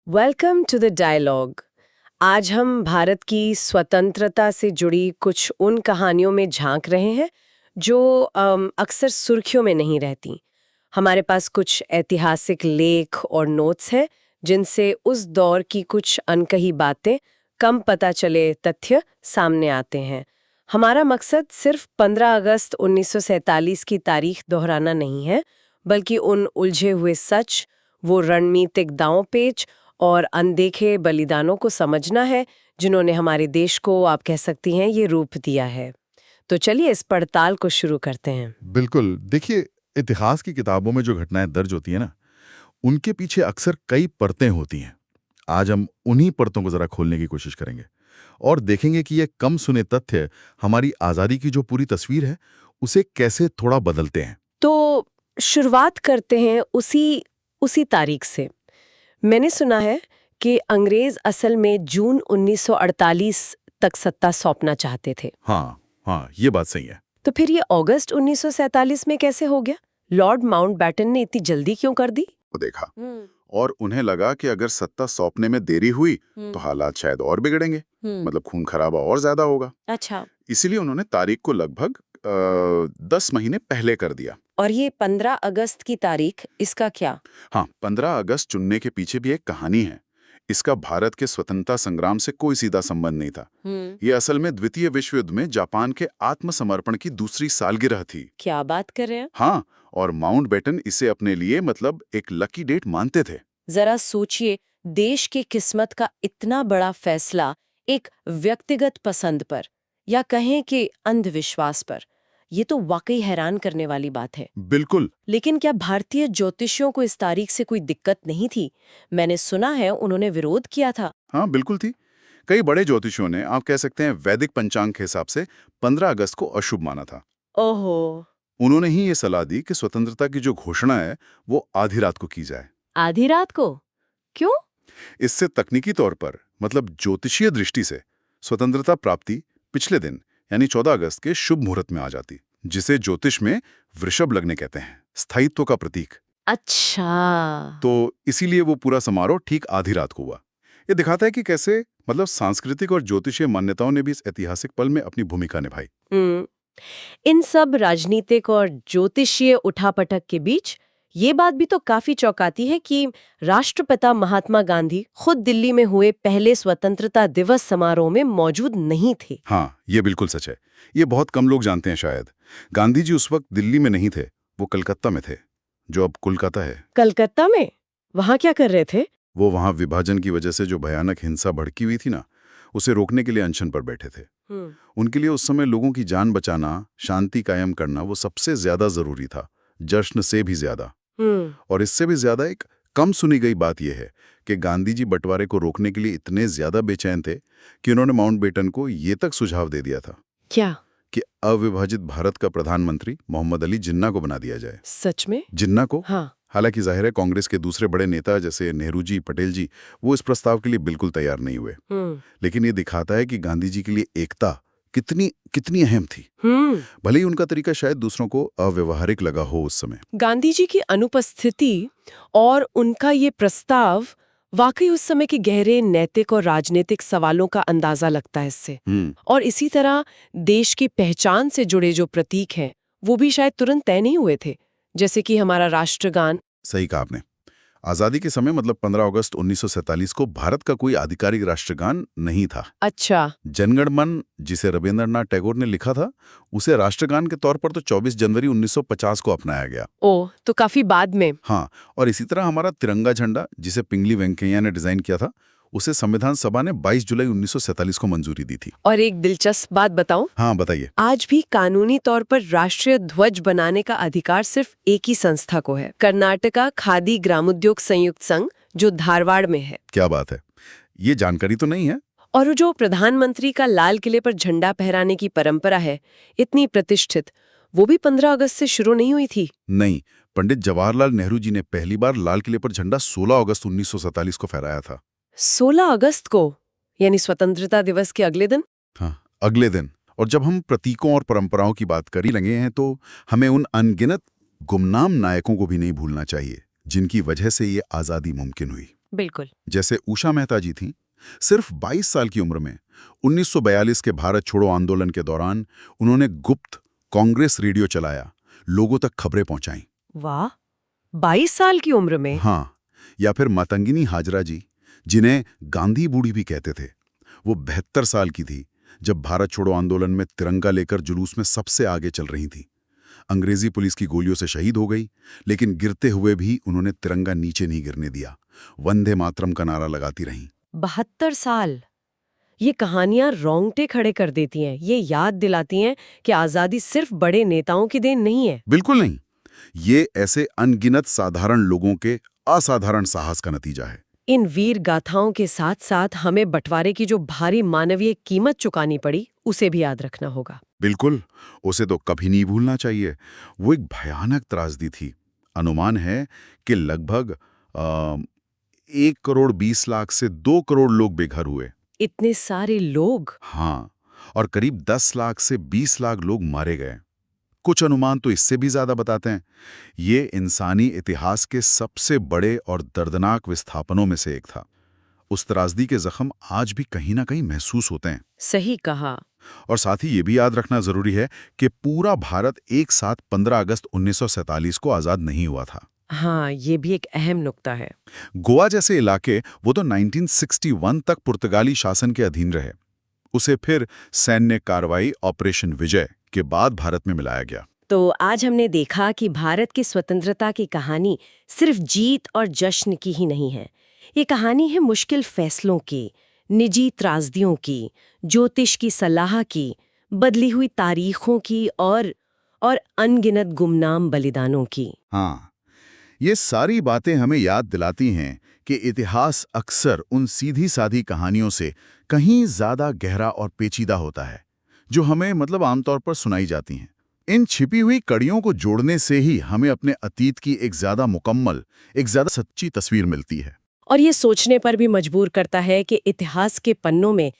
Welcome to the dialogue. आज हम भारत की स्वतंत्रता से जुड़ी कुछ उन कहानियों में झांक रहे हैं जो अक्सर सुर्खियों में नहीं रहती। हमारे पास कुछ ऐतिहासिक लेख और नोट्स हैं जिनसे उस दौर की कुछ अनकही बातें, कम पता चले तथ्य सामने आते हैं। हमारा मकसद सिर्फ 15 अगस्त 1947 की तारीख दोहराना नहीं है, बल्कि उन उलझे हुए सच, वो रणनीतिक दांव-पेच और अनदेखे बलिदानों को समझना है जिन्होंने हमारे देश को, आप कह सकती हैं, ये रूप दिया है। तो चलिए इस पड़ताल को शुरू करते हैं। बिल्कुल। देखिए, इतिहास की किताबों में जो घटनाएं दर्ज होती हैं ना, उनके पीछे अक्सर कई परतें होती हैं। आज हम उन्हीं परतों को जरा खोलने की कोशिश करेंगे और देखेंगे कि ये कम सुने तथ्य हमारी आजादी की जो पूरी तस्वीर है, उसे कैसे थोड़ा बदलते हैं। तो शुरुआत करते हैं उसी उसी तारीख से। मैंने सुना है कि अंग्रेज असल में जून 1948 तक सत्ता सौंपना चाहते थे। हाँ, हाँ, ये बात सही है। तो फिर ये अगस्त 1947 में कैसे हो गया? लॉर्ड माउंटबेटन ने इतनी जल्दी क्यों कर दी? को देखा और उन्हें लगा कि अगर सत्ता सौंपने में देरी हुई तो हालात शायद और बिगड़ेंगे, मतलब खून खराबा और ज्यादा होगा। अच्छा। इसीलिए उन्होंने तारीख को लगभग 10 महीने पहले कर दिया। और ये 15 अगस्त की तारीख, इसका क्या? हाँ, 15 अगस्त चुनने के पीछे भी एक कहानी है। इसका भारत के स्वतंत्रता संग्राम से कोई सीधा संबंध नहीं था। ये असल में द्वितीय विश्व युद्ध में जापान के आत्मसमर्पण की दूसरी सालगिरह थी। क्या बात कर रहे हैं? हाँ, और माउंटबेटन इसे अपने लिए मतलब एक लकी डेट मानते थे। जरा सोचिए, देश की किस्मत का इतना बड़ा फैसला एक व्यक्तिगत पसंद पर, या कहें कि अंधविश्वास पर, ये तो वाकई हैरान करने वाली बात है। बिल्कुल। लेकिन क्या भारतीय ज्योतिषियों को इस तारीख से कोई दिक्कत नहीं थी? मैंने सुना है उन्होंने विरोध किया था। हाँ, बिल्कुल थी। कई बड़े ज्योतिषियों ने, आप कह सकते हैं वैदिक पंचांग के हिसाब से, 15 अगस्त को अशुभ माना था। ओहो। उन्होंने ही ये सलाह दी कि स्वतंत्रता की जो घोषणा है वो आधी रात को की जाए। आधी रात को? क्यों? इससे तकनीकी तौर पर, मतलब ज्योतिषीय दृष्टि से, स्वतंत्रता प्राप्ति पिछले दिन यानी 14 अगस्त के शुभ मुहूर्त में आ जाती, जिसे ज्योतिष में वृषभ लग्न कहते हैं, स्थायित्व का प्रतीक। अच्छा। तो इसीलिए वो पूरा समारोह ठीक आधी रात को हुआ। ये दिखाता है कि कैसे, मतलब सांस्कृतिक और ज्योतिषीय मान्यताओं ने भी इस ऐतिहासिक पल में अपनी भूमिका निभाई। इन सब राजनीतिक और ज्योतिषीय उठापटक के बीच ये बात भी तो काफी चौंकाती है कि राष्ट्रपिता महात्मा गांधी खुद दिल्ली में हुए पहले स्वतंत्रता दिवस समारोह में मौजूद नहीं थे। हाँ, ये बिल्कुल सच है। ये बहुत कम लोग जानते हैं शायद। गांधी जी उस वक्त दिल्ली में नहीं थे, वो कलकत्ता में थे, जो अब कोलकाता है। कलकत्ता में? वहां क्या कर रहे थे? वो वहां विभाजन की वजह से जो भयानक हिंसा भड़की हुई थी ना, उसे रोकने के लिए अनशन पर बैठे थे। उनके लिए उस समय लोगों की जान बचाना, शांति कायम करना, वो सबसे ज्यादा जरूरी था, जश्न से भी ज्यादा। और इससे भी ज्यादा एक कम सुनी गई बात यह है कि गांधी जी बंटवारे को रोकने के लिए इतने ज्यादा बेचैन थे कि उन्होंने माउंटबेटन को ये तक सुझाव दे दिया था। क्या? कि अविभाजित भारत का प्रधानमंत्री मोहम्मद अली जिन्ना को बना दिया जाए। सच में? जिन्ना को? हाँ। हालांकि जाहिर है कांग्रेस के दूसरे बड़े नेता जैसे नेहरू जी, पटेल जी, वो इस प्रस्ताव के लिए बिल्कुल तैयार नहीं हुए। लेकिन ये दिखाता है कि गांधी जी के लिए एकता कितनी कितनी अहम थी। भले ही उनका तरीका शायद दूसरों को अव्यवहारिक लगा हो उस समय। गांधी जी की अनुपस्थिति और उनका ये प्रस्ताव वाकई उस समय के गहरे नैतिक और राजनीतिक सवालों का अंदाजा लगता है इससे। और इसी तरह देश की पहचान से जुड़े जो प्रतीक हैं, वो भी शायद तुरंत तय नहीं हुए थे, जैसे कि हमारा राष्ट्रगान। सही कहा आपने। आजादी के समय, मतलब 15 अगस्त 1947 को भारत का कोई आधिकारिक राष्ट्रगान नहीं था। अच्छा। जनगण मन, जिसे रविंद्रनाथ टैगोर ने लिखा था, उसे राष्ट्रगान के तौर पर तो 24 जनवरी 1950 को अपनाया गया। ओह, तो काफी बाद में। हाँ, और इसी तरह हमारा तिरंगा झंडा, जिसे पिंगली वेंकैया ने डिजाइन किया था, उसे संविधान सभा ने 22 जुलाई 1947 को मंजूरी दी थी। और एक दिलचस्प बात बताऊं? हाँ, बताइए। आज भी कानूनी तौर पर राष्ट्रीय ध्वज बनाने का अधिकार सिर्फ एक ही संस्था को है, कर्नाटका खादी ग्रामोद्योग संयुक्त संघ, जो धारवाड़ में है। क्या बात है, ये जानकारी तो नहीं है। और जो प्रधानमंत्री का लाल किले पर झंडा फहराने की परंपरा है, इतनी प्रतिष्ठित, वो भी 15 अगस्त से शुरू नहीं हुई थी। नहीं, पंडित जवाहरलाल नेहरू जी ने पहली बार लाल किले पर झंडा 16 अगस्त 1947 को फहराया था। 16 अगस्त को, यानी स्वतंत्रता दिवस के अगले दिन? हाँ, अगले दिन। और जब हम प्रतीकों और परंपराओं की बात कर ही लगे हैं, तो हमें उन अनगिनत गुमनाम नायकों को भी नहीं भूलना चाहिए जिनकी वजह से ये आजादी मुमकिन हुई। बिल्कुल। जैसे उषा मेहता जी थीं, सिर्फ 22 साल की उम्र में 1942 के भारत छोड़ो आंदोलन के दौरान उन्होंने गुप्त कांग्रेस रेडियो चलाया, लोगों तक खबरें पहुंचाईं। वाह, 22 साल की उम्र में। हाँ, या फिर मातंगिनी हाजरा जी, जिन्हें गांधी बूढ़ी भी कहते थे। वो 72 साल की थी जब भारत छोड़ो आंदोलन में तिरंगा लेकर जुलूस में सबसे आगे चल रही थी। अंग्रेजी पुलिस की गोलियों से शहीद हो गई, लेकिन गिरते हुए भी उन्होंने तिरंगा नीचे नहीं गिरने दिया। वंदे मातरम का नारा लगाती रहीं। 72 साल। ये कहानियां रोंगटे खड़े कर देती हैं। ये याद दिलाती हैं कि आजादी सिर्फ बड़े नेताओं की देन नहीं है। बिल्कुल नहीं, ये ऐसे अनगिनत साधारण लोगों के असाधारण साहस का नतीजा है। इन वीर गाथाओं के साथ साथ हमें बंटवारे की जो भारी मानवीय कीमत चुकानी पड़ी, उसे भी याद रखना होगा। बिल्कुल, उसे तो कभी नहीं भूलना चाहिए। वो एक भयानक त्रासदी थी। अनुमान है कि लगभग 1 करोड़ 20 लाख से 2 करोड़ लोग बेघर हुए। इतने सारे लोग। हाँ, और करीब 10 लाख से 20 लाख लोग मारे गए। कुछ अनुमान तो इससे भी ज्यादा बताते हैं। ये इंसानी इतिहास के सबसे बड़े और दर्दनाक विस्थापनों में से एक था। उस त्रासदी के जख्म आज भी कहीं ना कहीं महसूस होते हैं। सही कहा। और साथ ही ये भी याद रखना जरूरी है कि पूरा भारत एक साथ 15 अगस्त 1947 को आजाद नहीं हुआ था। हाँ, ये भी एक अहम नुक्ता है। गोवा जैसे इलाके वो तो 1961 तक पुर्तगाली शासन के अधीन रहे। उसे फिर सैन्य कार्रवाई ऑपरेशन विजय के बाद भारत में मिलाया गया। तो आज हमने देखा कि भारत की स्वतंत्रता की कहानी सिर्फ जीत और जश्न की ही नहीं है। ये कहानी है मुश्किल फैसलों की, निजी त्रासदियों की, ज्योतिष की सलाह की, बदली हुई तारीखों की और अनगिनत गुमनाम बलिदानों की। हाँ, ये सारी बातें हमें याद दिलाती हैं कि इतिहास अक्सर उन सीधी साधी कहानियों से कहीं ज्यादा गहरा और पेचीदा होता है, जो हमें आमतौर पर सुनाई जाती हैं। इन छिपी हुई कड़ियों को जोड़ने से ही हमें अपने अतीत की एक ज्यादा मुकम्मल, एक ज्यादा सच्ची तस्वीर मिलती है। और ये सोचने पर भी मजबूर करता है कि इतिहास के पन्नों में